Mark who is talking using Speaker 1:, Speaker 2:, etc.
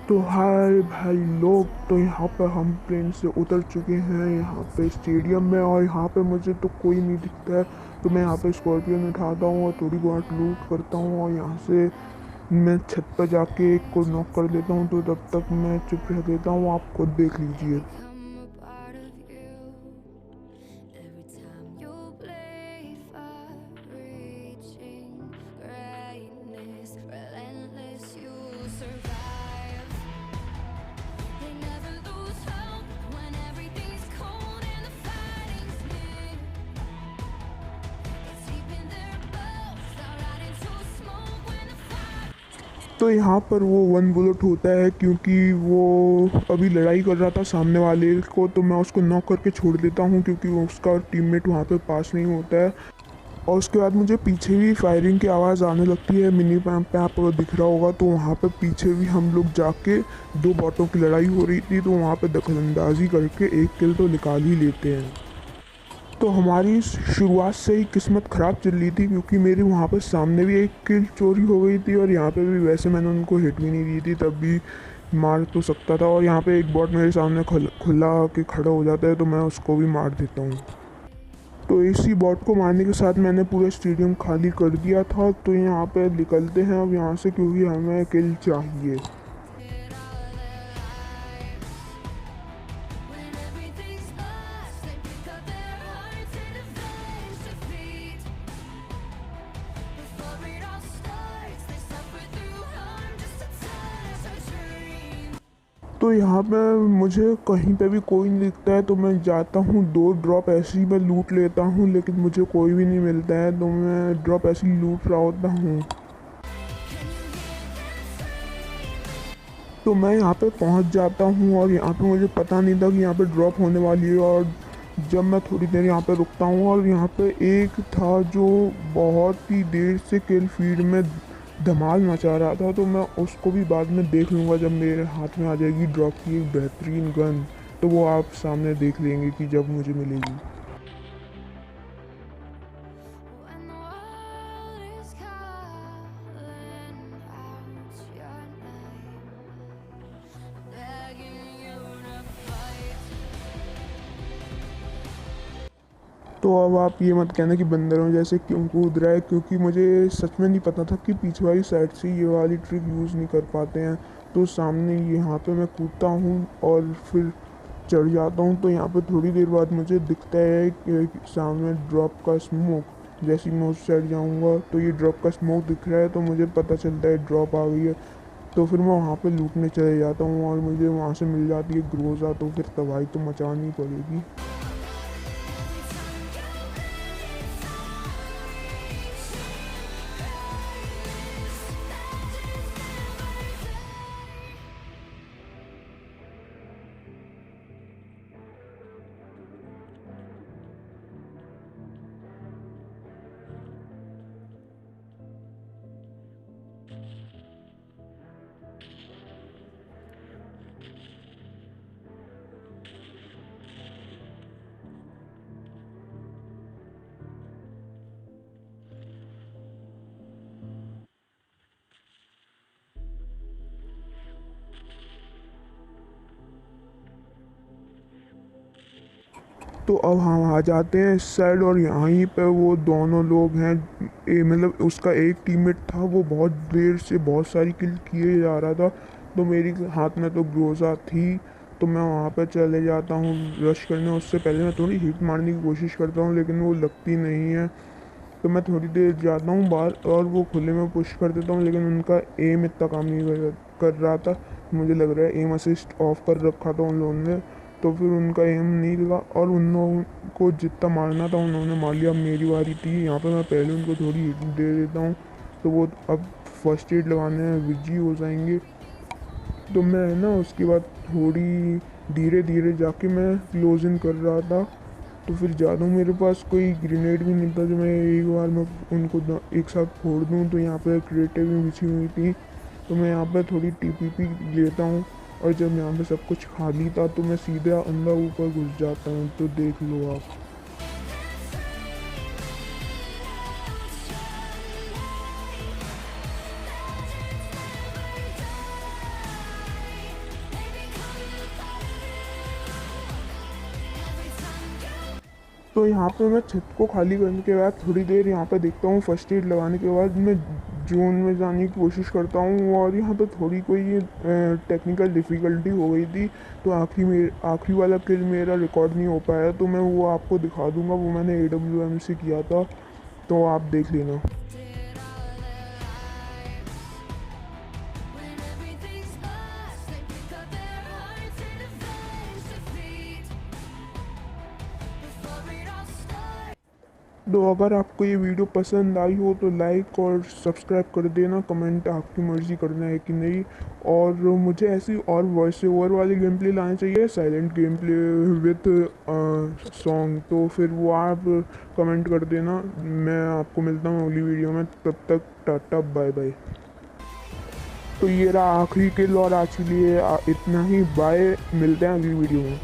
Speaker 1: तो हाय भाई लोग, तो यहाँ पे हम प्लेन से उतर चुके हैं यहाँ पे स्टेडियम में। और यहाँ पे मुझे तो कोई नहीं दिखता है, तो मैं यहाँ पे स्कॉर्पियन उठाता हूँ और थोड़ी बहुत लूट करता हूँ। और यहाँ से मैं छत पर जाके एक को नॉक कर देता हूँ। तो तब तक मैं चुप रह देता हूँ, आप खुद देख लीजिए।
Speaker 2: become a part of you. Every time you play far reaching greatness, relentless, you survive. They never lose hope when everything's cold and the fighting's near. It's deep in their bones, they'll ride into smoke when the fire.
Speaker 1: तो यहाँ पर वो one bullet होता है, क्योंकि वो अभी लड़ाई कर रहा था सामने वाले को। तो मैं उसको नॉक करके छोड़ देता हूँ, क्योंकि वो उसका टीममेट वहाँ पे पास नहीं होता है। और उसके बाद मुझे पीछे भी फायरिंग की आवाज़ आने लगती है। मिनी मैप पे आपको दिख रहा होगा, तो वहाँ पे पीछे भी हम लोग जाके दो बॉटों की लड़ाई हो रही थी, तो वहाँ पे दखलंदाजी करके एक किल तो निकाल ही लेते हैं। तो हमारी शुरुआत से ही किस्मत ख़राब चल रही थी, क्योंकि मेरी वहाँ पर सामने भी एक किल चोरी हो गई थी और यहाँ पे भी वैसे मैंने उनको हिट भी नहीं दी थी, तब भी मार तो सकता था। और यहाँ पे एक बॉट मेरे सामने खुला के खड़ा हो जाता है, तो मैं उसको भी मार देता हूँ। तो इसी बॉट को मारने के साथ मैंने पूरा स्टेडियम खाली कर दिया था। तो यहाँ पे निकलते हैं अब यहाँ से, क्योंकि हमें किल चाहिए।
Speaker 2: It all their lives. When everything's lost, they pick up their hearts and avenge defeat. Before it all starts, they suffer through harm just to touch our dream.
Speaker 1: तो यहाँ पे मुझे कहीं पे भी कोई नहीं दिखता है, तो मैं जाता हूँ दो ड्रॉप ऐसे ही मैं लूट लेता हूँ, लेकिन मुझे कोई भी नहीं मिलता है। तो मैं ड्रॉप ऐसे ही लूट रहा होता हूँ। तो मैं यहाँ पे पहुँच जाता हूँ और यहाँ पे मुझे पता नहीं था कि यहाँ पे ड्रॉप होने वाली है। और जब मैं थोड़ी देर यहाँ पे रुकता हूँ, और यहाँ पे एक था जो बहुत ही देर से किल फीड में धमाल मचा रहा था, तो मैं उसको भी बाद में देख लूँगा जब मेरे हाथ में आ जाएगी ड्रॉप की एक बेहतरीन गन। तो वो आप सामने देख लेंगे कि जब मुझे मिलेगी।
Speaker 2: When the world is calling out your name, begging you to fight.
Speaker 1: तो अब आप ये मत कहना कि बंदरों जैसे क्यों कूद रहा है, क्योंकि मुझे सच में नहीं पता था कि पीछे वाली साइड से ये वाली ट्रिक यूज़ नहीं कर पाते हैं। तो सामने यहाँ पे मैं कूदता हूँ और फिर चढ़ जाता हूँ। तो यहाँ पे थोड़ी देर बाद मुझे दिखता है कि सामने ड्रॉप का स्मोक। जैसे ही मैं उस साइड जाऊँगा तो ये ड्रॉप का स्मोक दिख रहा है, तो मुझे पता चलता है ड्रॉप आ गई है। तो फिर मैं वहाँ पे लूटने चले जाता हूँ और मुझे वहाँ से मिल जाती है ग्रोज़ा। तो फिर तबाही तो मचानी पड़ेगी। तो अब हम आ जाते हैं इस साइड, और यहीं पे वो दोनों लोग हैं। मतलब उसका एक टीममेट था, वो बहुत देर से बहुत सारी किल किए जा रहा था। तो मेरी हाथ में तो ग्रोजा थी, तो मैं वहाँ पे चले जाता हूँ रश करने। उससे पहले मैं थोड़ी हिट मारने की कोशिश करता हूँ, लेकिन वो लगती नहीं है। तो मैं थोड़ी देर जाता हूँ बाहर और वो खुले में पुश कर देता हूँ, लेकिन उनका एम इतना काम नहीं कर रहा था। मुझे लग रहा है एम असिस्ट ऑफ कर रखा था उन लोगों ने। तो फिर उनका एम नहीं लगा और उन लोगों को जितना मारना था उन्होंने मार लिया। अब मेरी बारी थी, यहाँ पर मैं पहले उनको थोड़ी हिट दे देता हूँ, तो वो अब फर्स्ट एड लगाने में बिजी हो जाएंगे। तो मैं ना उसके बाद थोड़ी धीरे धीरे जाके मैं क्लोज इन कर रहा था। तो फिर ज़्यादा मेरे पास कोई ग्रेनेड भी नहीं था जो मैं एक बार में उनको एक साथ फोड़ दूँ। तो यहाँ पर क्रेटें भी बिछी हुई थी, तो मैं यहाँ पर थोड़ी टीपीपी लेता हूँ। और जब यहाँ पे सब कुछ खाली था, तो मैं सीधा अंदर ऊपर घुस जाता हूँ। तो देख लो आप। तो यहाँ पे मैं छत को खाली करने के बाद थोड़ी देर यहाँ पे देखता हूँ, फर्स्ट एड लगाने के बाद मैं जोन में जाने की कोशिश करता हूँ। और यहाँ पे थोड़ी कोई टेक्निकल डिफ़िकल्टी हो गई थी, तो आखिरी वाला किल मेरा रिकॉर्ड नहीं हो पाया, तो मैं वो आपको दिखा दूँगा। वो मैंने AWM से किया था, तो आप देख लेना।
Speaker 2: Did all their lives. When everything's lost, they pick up their hearts and avenge defeat. Before it all starts.
Speaker 1: तो अगर आपको ये वीडियो पसंद आई हो तो लाइक और सब्सक्राइब कर देना। कमेंट आपकी मर्ज़ी करना है कि नहीं। और मुझे ऐसी और वॉइस ओवर वाली गेम प्ले लानी चाहिए, silent game play with song, तो फिर वो आप कमेंट कर देना। मैं आपको मिलता हूँ अगली वीडियो में, तब तक टाटा बाय बाय। तो ये रहा आखिरी किल और आज के लिए इतना ही। बाय, मिलते हैं अगली वीडियो में।